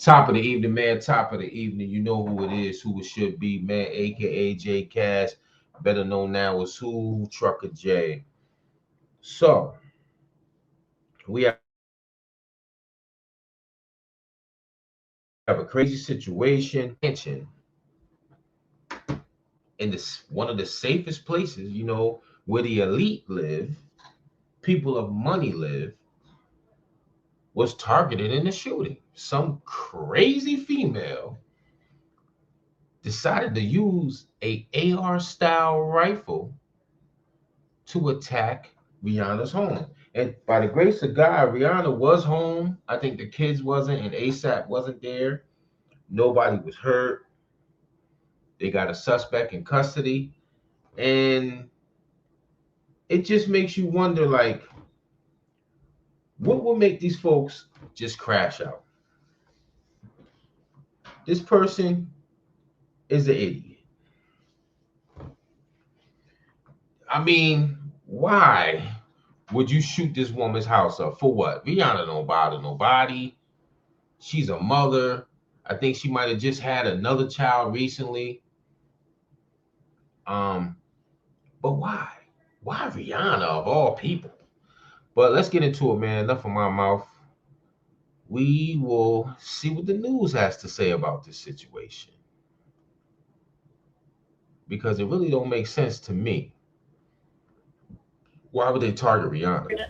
Top of the evening, man. Top of the evening. You know who it is, who it should be, man. AKA J Cash, better known now as who Trucker J. So we have a crazy situation. Mention in this one of the safest places, where the elite live, people of money live, was targeted in the shooting. Some crazy female decided to use a AR style rifle to attack Rihanna's home. And by the grace of God, Rihanna was home. I think the kids wasn't, and ASAP wasn't there. Nobody was hurt. They got a suspect in custody. And it just makes you wonder, like, what will make these folks just crash out? This person is an idiot. I mean, why would you shoot this woman's house up? For what? Rihanna don't bother nobody. She's a mother. I think she might have just had another child recently. Um, but why? Why Rihanna of all people? But let's get into it, man. Enough of my mouth. We will see what the news has to say about this situation. Because it really don't make sense to me. Why would they target Rihanna?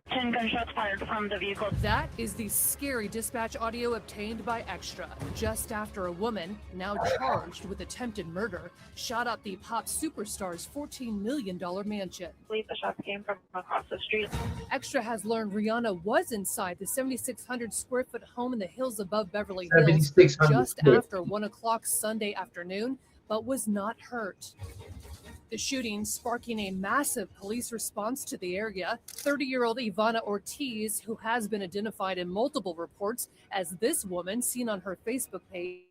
10 gunshots fired from the vehicle. That is the scary dispatch audio obtained by Extra, just after a woman, now charged with attempted murder, shot up the pop superstar's $14 million mansion. I believe the shots came from across the street. Extra has learned Rihanna was inside the 7,600 square foot home in the hills above Beverly Hills just after 1 o'clock Sunday afternoon, but was not hurt. The shooting sparking a massive police response to the area. 30-year-old Ivana Ortiz, who has been identified in multiple reports as this woman seen on her Facebook page,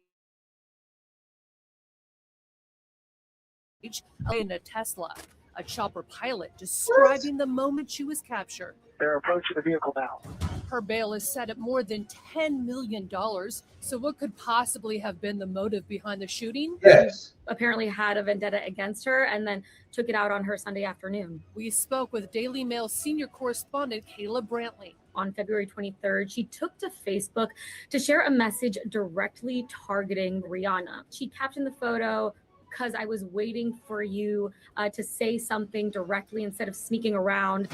in a Tesla, a chopper pilot describing the moment she was captured. They're approaching the vehicle now. Her bail is set at more than $10 million. So what could possibly have been the motive behind the shooting? Yes. Apparently had a vendetta against her and then took it out on her Sunday afternoon. We spoke with Daily Mail senior correspondent Kayla Brantley. On February 23rd, she took to Facebook to share a message directly targeting Rihanna. She captioned the photo, "Because I was waiting for you to say something directly instead of sneaking around."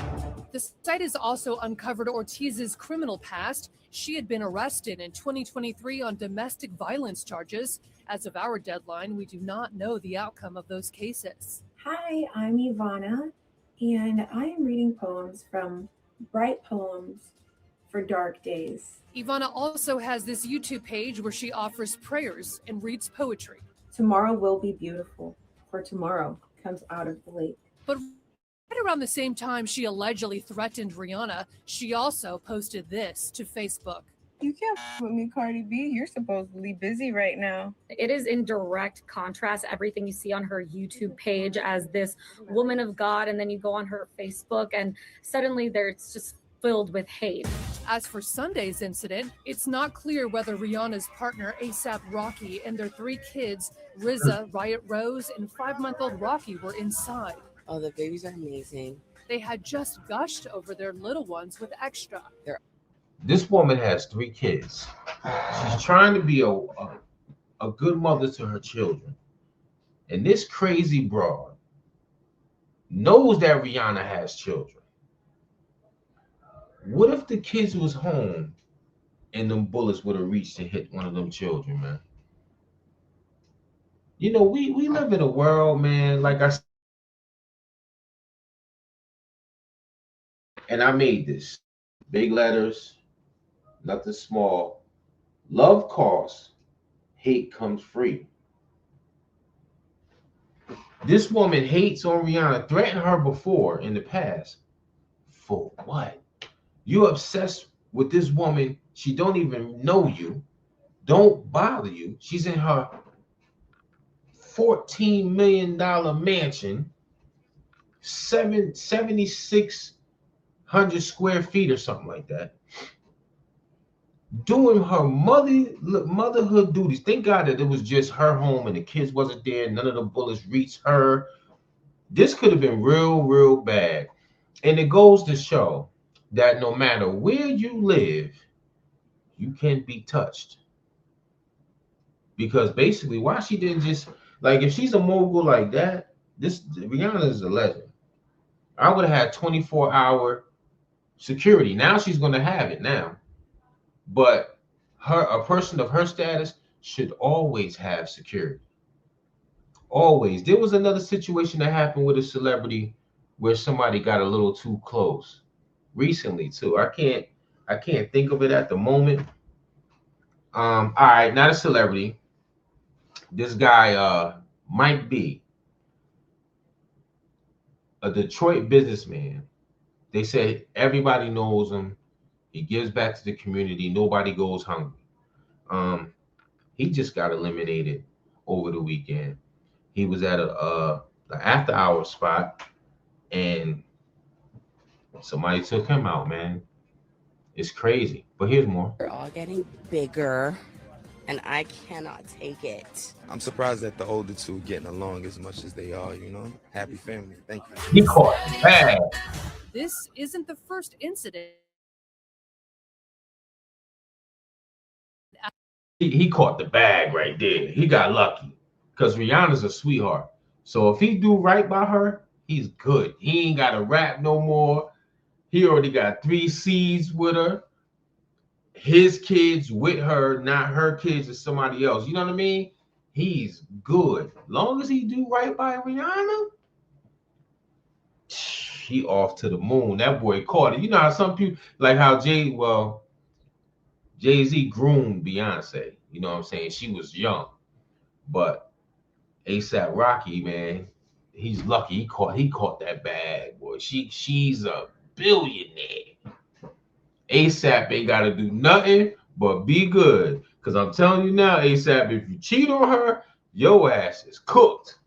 The site has also uncovered Ortiz's criminal past. She had been arrested in 2023 on domestic violence charges. As of our deadline, we do not know the outcome of those cases. Hi, I'm Ivana, and I am reading poems from Bright Poems for Dark Days. Ivana also has this YouTube page where she offers prayers and reads poetry. Tomorrow will be beautiful, for tomorrow comes out of the lake. But right around the same time she allegedly threatened Rihanna, she also posted this to Facebook. "You can't with me, Cardi B. You're supposedly busy right now." It is in direct contrast to everything you see on her YouTube page as this woman of God, and then you go on her Facebook and suddenly it's just filled with hate. As for Sunday's incident, it's not clear whether Rihanna's partner ASAP Rocky and their 3 kids, Rizza, Riot Rose, and 5-month-old Rocky, were inside. Oh, the babies are amazing. They had just gushed over their little ones with Extra. This woman has 3 kids. She's trying to be a good mother to her children. And this crazy broad knows that Rihanna has children. What if the kids was home and them bullets would have reached and hit one of them children, man? We live in a world, man, like I said, and I made this. Big letters, nothing small. Love costs, hate comes free. This woman hates on Rihanna, threatened her before in the past. For what? You're obsessed with this woman. She don't even know you. Don't bother you. She's in her $14 million mansion, 7,600 square feet or something like that. doing her motherhood duties. Thank God that it was just her home and the kids wasn't there. None of the bullets reached her. This could have been real, real bad. And it goes to show that no matter where you live, you can be touched. Because basically, why she didn't just, like, if she's a mogul like that, this Rihanna is a legend. I would have had 24-hour security. Now she's gonna have it now. But a person of her status should always have security. Always. There was another situation that happened with a celebrity where somebody got a little too close recently too. I can't think of it at the moment. All right, not a celebrity. This guy might be a Detroit businessman. They say everybody knows him. He gives back to the community. Nobody goes hungry. Um, he just got eliminated over the weekend. He was at an after hour spot and somebody took him out, man. It's crazy. But here's more. They're all getting bigger, and I cannot take it. I'm surprised that the older two getting along as much as they are, you know. Happy family. Thank you. He caught bad. This isn't the first incident. He caught the bag right there. He got lucky because Rihanna's a sweetheart. So if he do right by her, he's good. He ain't got to rap no more. He already got 3 seeds with her. His kids with her, not her kids or somebody else. You know what I mean? He's good. Long as he do right by Rihanna, he off to the moon. That boy caught it. You know how some people, like how Jay-Z groomed Beyonce. You know what I'm saying? She was young. But ASAP Rocky, man, he's lucky. He caught that bag, boy. She's a billionaire. ASAP ain't gotta do nothing but be good. Cause I'm telling you now, ASAP, if you cheat on her, your ass is cooked.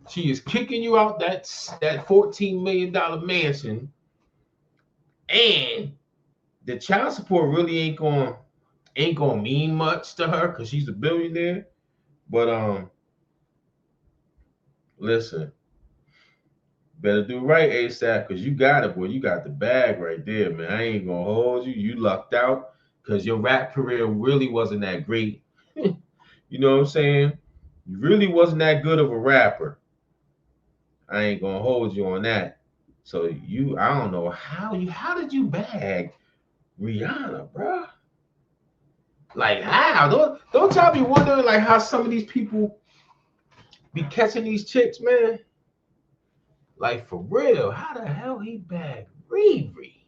She is kicking you out that $14 million mansion, and the child support really ain't gonna mean much to her because she's a billionaire. But listen, better do right, ASAP, because you got it, boy. You got the bag right there, man. I ain't gonna hold you. You lucked out because your rap career really wasn't that great. You know what I'm saying? You really wasn't that good of a rapper. I ain't gonna hold you on that. So I don't know how did you bag Rihanna, bruh? Like how? Don't y'all be wondering like how some of these people be catching these chicks, man? Like for real, how the hell he bagged Riri?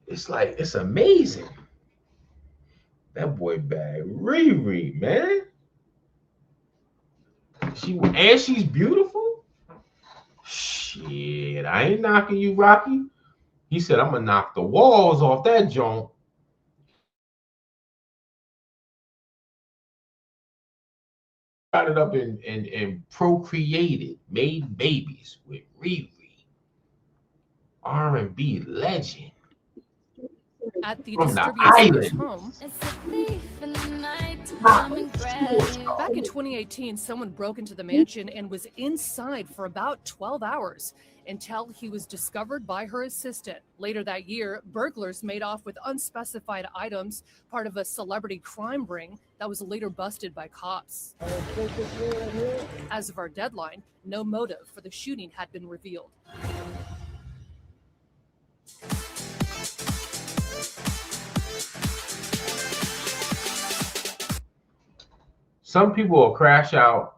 It's like it's amazing. That boy bagged Riri, man. She's beautiful. Shit, I ain't knocking you, Rocky. He said I'm gonna knock the walls off that joint. Got it up and procreated, made babies with Riri, R&B legend At the from the distributor's island. home. Back in 2018, someone broke into the mansion and was inside for about 12 hours until he was discovered by her assistant. Later that year, burglars made off with unspecified items, part of a celebrity crime ring that was later busted by cops. As of our deadline, no motive for the shooting had been revealed. Some people will crash out.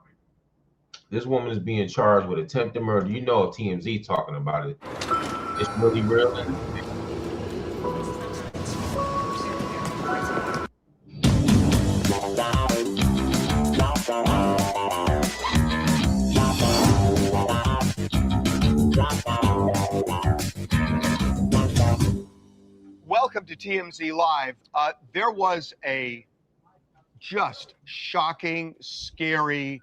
This woman is being charged with attempted murder. You know TMZ talking about it. It's really real. Welcome to TMZ Live. There was a just shocking, scary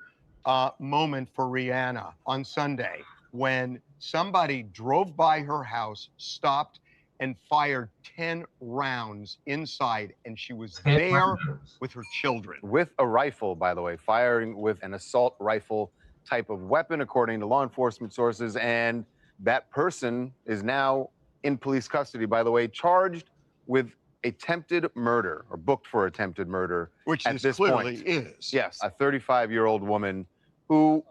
moment for Rihanna on Sunday when somebody drove by her house, stopped, and fired 10 rounds inside, and she was 10 there rounds. with her children. With a rifle, by the way, firing with an assault rifle type of weapon, according to law enforcement sources. And that person is now in police custody, by the way, charged with attempted murder or booked for attempted murder. Which at this clearly point. is. Yes, a 35-year-old woman who,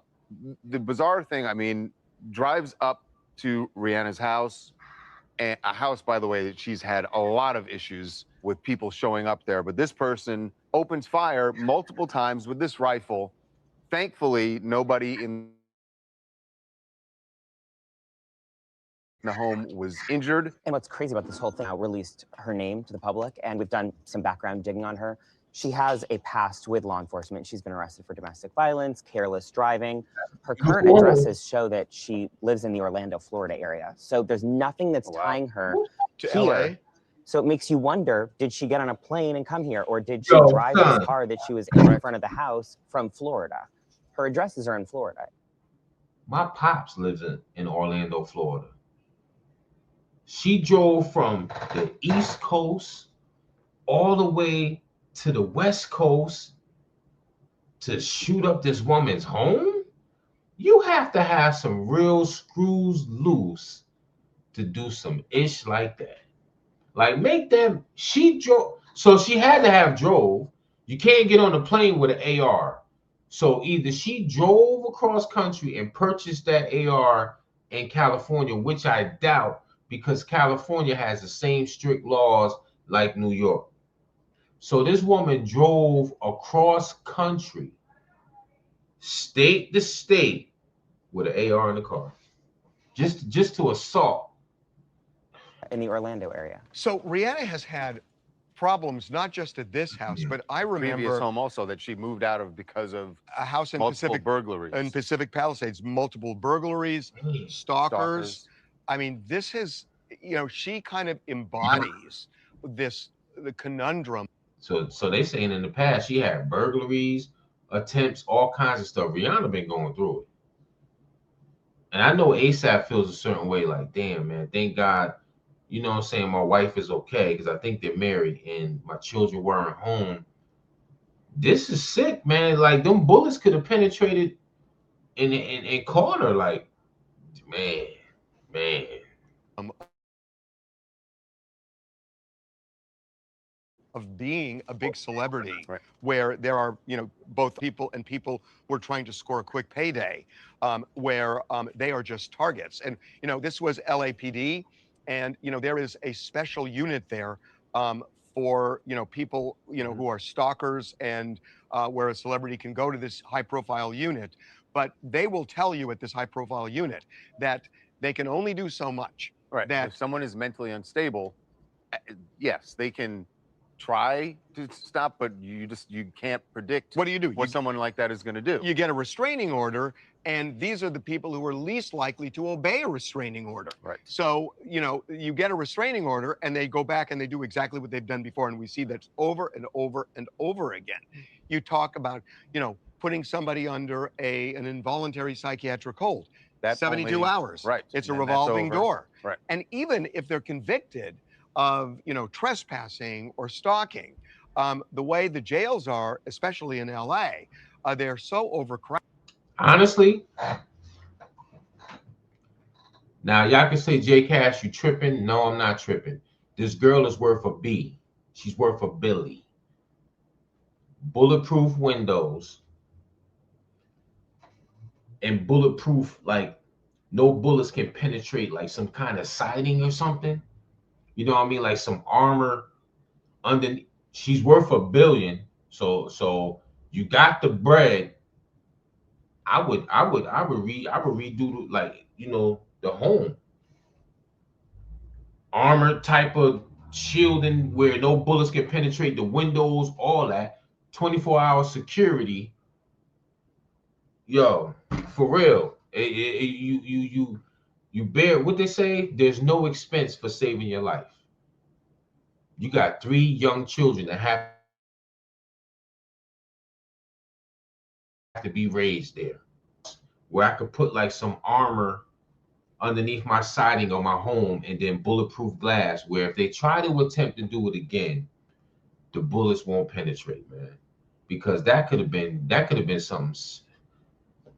the bizarre thing, I mean, drives up to Rihanna's house, and a house, by the way, that she's had a lot of issues with people showing up there. But this person opens fire multiple times with this rifle. Thankfully, nobody in the home was injured. And what's crazy about this whole thing, I released her name to the public, and we've done some background digging on her. She has a past with law enforcement. She's been arrested for domestic violence, careless driving. Her current addresses show that she lives in the Orlando, Florida area. So there's nothing that's tying her to here. LA. So it makes you wonder, did she get on a plane and come here? Or did she Yo, drive son. this car that she was in front of the house from Florida? Her addresses are in Florida. My pops lives in Orlando, Florida. She drove from the East Coast all the way to the West Coast to shoot up this woman's home? You have to have some real screws loose to do some ish like that. Like, make them, she drove, so she had to have drove. You can't get on a plane with an AR. So either she drove across country and purchased that AR in California, which I doubt, because California has the same strict laws like New York. So this woman drove across country, state to state, with an AR in the car, just to assault. In the Orlando area. So Rihanna has had problems not just at this house, but I remember Previous home also that she moved out of because of a house in multiple Pacific burglaries. in Pacific Palisades, multiple burglaries, stalkers. I mean, this has, you know, she kind of embodies the conundrum. So they saying in the past she had burglaries, attempts, all kinds of stuff. Rihanna been going through it. And I know ASAP feels a certain way, like, damn, man, thank God, you know what I'm saying, my wife is okay, because I think they're married and my children weren't home. This is sick, man. Like, them bullets could have penetrated and caught her. Like, man. Of being a big celebrity, where there are, you know, both people who are trying to score a quick payday, where they are just targets. And, you know, this was LAPD, and, you know, there is a special unit there for, you know, people, you know, who are stalkers, and where a celebrity can go to this high profile unit. But they will tell you at this high profile unit that they can only do so much. Right. That if someone is mentally unstable, yes, they can try to stop, but you can't predict what do you do? What someone like that is going to do. You get a restraining order, and these are the people who are least likely to obey a restraining order. Right. So, you know, you get a restraining order, and they go back and they do exactly what they've done before, and we see that over and over and over again. You talk about, you know, putting somebody under an involuntary psychiatric hold. That's 72 hours. Right. It's a revolving door. Right. And even if they're convicted of, you know, trespassing or stalking, the way the jails are, especially in LA, they're so overcrowded. Honestly, now y'all can say, J Cash, you tripping? No, I'm not tripping. This girl is worth a B. She's worth a Billy. Bulletproof windows and bulletproof, like, no bullets can penetrate, like some kind of siding or something. You know what I mean? Like some armor underneath. She's worth $1 billion. So you got the bread. I would redo, like, you know, the home. Armor type of shielding where no bullets can penetrate the windows, all that. 24-hour security. Yo, for real. You bear what they say, there's no expense for saving your life. You got 3 young children that have to be raised there, where I could put like some armor underneath my siding on my home, and then bulletproof glass, where if they try to attempt to do it again, the bullets won't penetrate, man. Because that could have been something.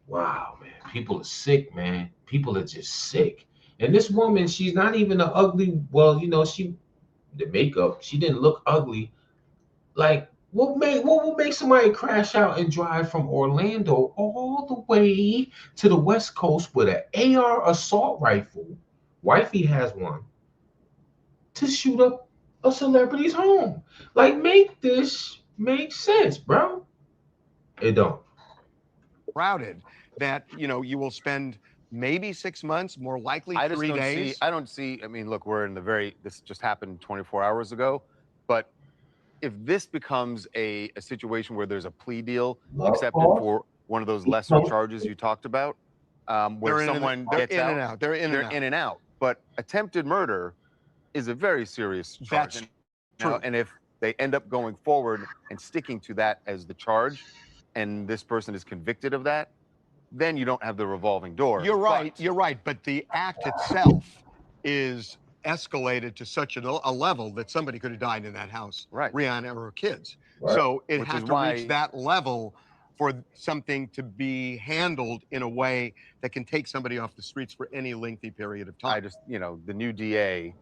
Wow, man. People are sick, man. People are just sick. And this woman, she's not even an ugly. Well, the makeup, she didn't look ugly. Like, what would make somebody crash out and drive from Orlando all the way to the West Coast with an AR assault rifle? Wifey has one, to shoot up a celebrity's home. Like, make this make sense, bro. It don't. Routed that you will spend maybe 6 months, more likely I just 3 don't days. I don't see. I mean, look, we're in this just happened 24 hours ago, but if this becomes a situation where there's a plea deal accepted for one of those lesser charges you talked about, where someone gets out, they're in and out. But attempted murder is a very serious charge. That's true. And if they end up going forward and sticking to that as the charge, and this person is convicted of that, then you don't have the revolving door. You're right. But the act itself is escalated to such a level that somebody could have died in that house, right? Rihanna or her kids. Right. So it Which has is to why- reach that level for something to be handled in a way that can take somebody off the streets for any lengthy period of time. I just, the new DA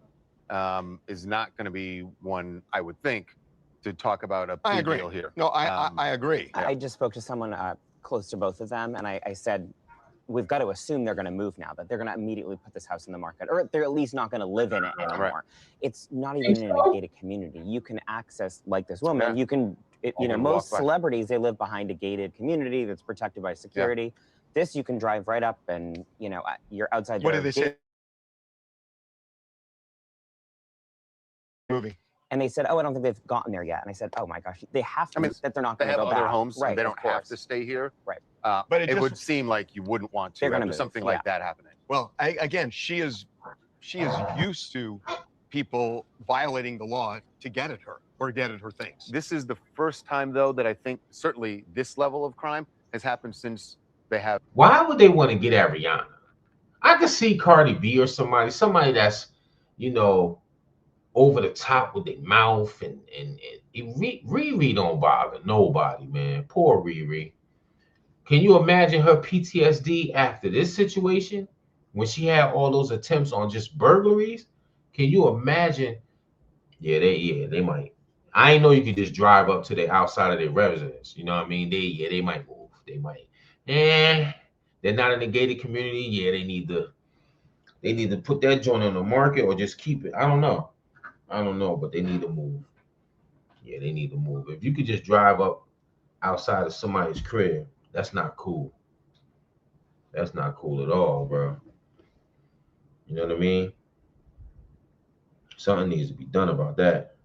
is not going to be one, I would think, to talk about a I plea agree. deal here. No, I agree. I just spoke to someone close to both of them, and I said, we've got to assume they're going to move now, that they're going to immediately put this house in the market, or they're at least not going to live in it anymore. Right. It's not even in a gated community. You can access, like this woman, Yeah. you can, Open most walk by. celebrities, they live behind a gated community that's protected by security. This, you can drive right up and, you're outside What their did they say? gate. Moving. And they said, oh, I don't think they've gotten there yet. And I said, oh my gosh, they have to, that they're not They going to have go other back. homes, Right, and they of don't have course. to stay here. Right. But it would just- seem like you wouldn't want to They're gonna after move, something yeah. like that happening. Well, again, she is used to people violating the law to get at her or get at her things. This is the first time, though, that I think certainly this level of crime has happened since they have. Why would they want to get at Rihanna? I could see Cardi B or somebody that's, over the top with their mouth and Riri don't bother nobody, man. Poor Riri. Can you imagine her PTSD after this situation when she had all those attempts on just burglaries? Can you imagine? Yeah, they might. I ain't know you could just drive up to the outside of their residence. You know what I mean? They might move. They might. They're not in a gated community. Yeah, they need to put that joint on the market or just keep it. I don't know, but they need to move. Yeah, they need to move. If you could just drive up outside of somebody's crib, that's not cool. That's not cool at all, bro. You know what I mean? Something needs to be done about that.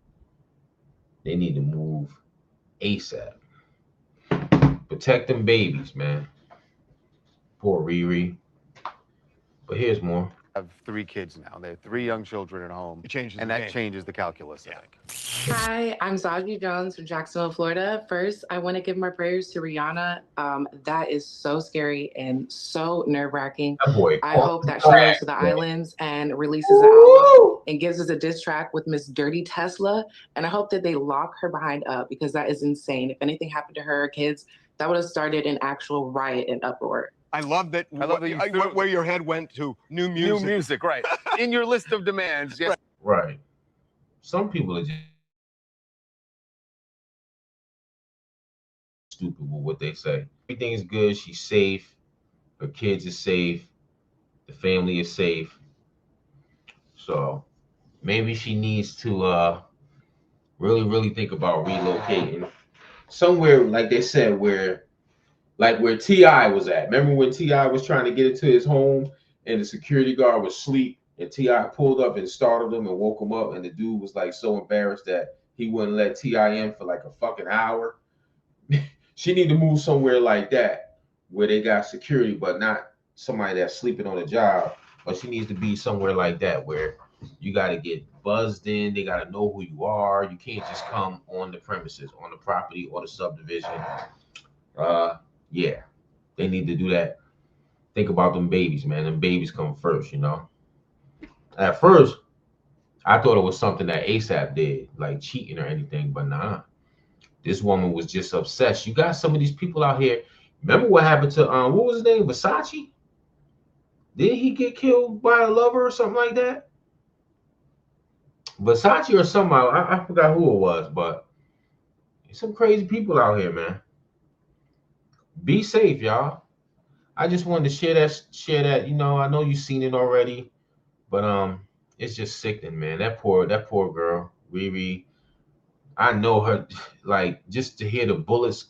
They need to move ASAP. Protect them babies, man. Poor Riri. But here's more. Have 3 kids now. They have 3 young children at home. It changes and the that game. changes the calculus, I think. Hi, I'm Zaji Jones from Jacksonville, Florida. First, I want to give my prayers to Rihanna. That is so scary and so nerve-wracking. That boy. I hope that she goes to the islands and releases an album and gives us a diss track with Miss Dirty Tesla. And I hope that they lock her behind up because that is insane. If anything happened to her kids, that would have started an actual riot and uproar. I love that. I love that you threw- where your head went to new music. New music, right. In your list of demands, yes. Right. Some people are just stupid with what they say. Everything is good. She's safe. Her kids are safe. The family is safe. So maybe she needs to really think about relocating somewhere, like they said, where T.I. was at. Remember when T.I. was trying to get into his home and the security guard was asleep and T.I. pulled up and startled him and woke him up, and the dude was like so embarrassed that he wouldn't let T.I. in for like a fucking hour? She need to move somewhere like that where they got security, but not somebody that's sleeping on the job. But she needs to be somewhere like that where you got to get buzzed in. They got to know who you are. You can't just come on the premises, on the property or the subdivision. Yeah, they need to do that. think about them babies, man. Them babies come first, you know. At first, I thought it was something that ASAP did, like cheating or anything, but nah. This woman was just obsessed. You got some of these people out here. Remember what happened to what was his name? Versace? Did he get killed by a lover or something like that? Versace or somebody, I forgot who it was, but some crazy people out here, man. Be safe, y'all. I just wanted to share that. You know, I know you've seen it already, but it's just sickening, man. That poor girl, Riri. I know her, like, just to hear the bullets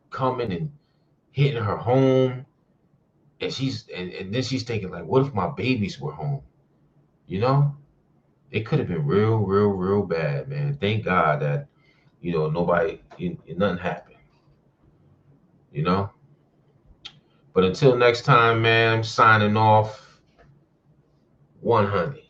coming and hitting her home, and and then she's thinking, like, what if my babies were home? You know, it could have been real bad, man. Thank God that, you know, nothing happened, you know. But until next time, man, I'm signing off. 100.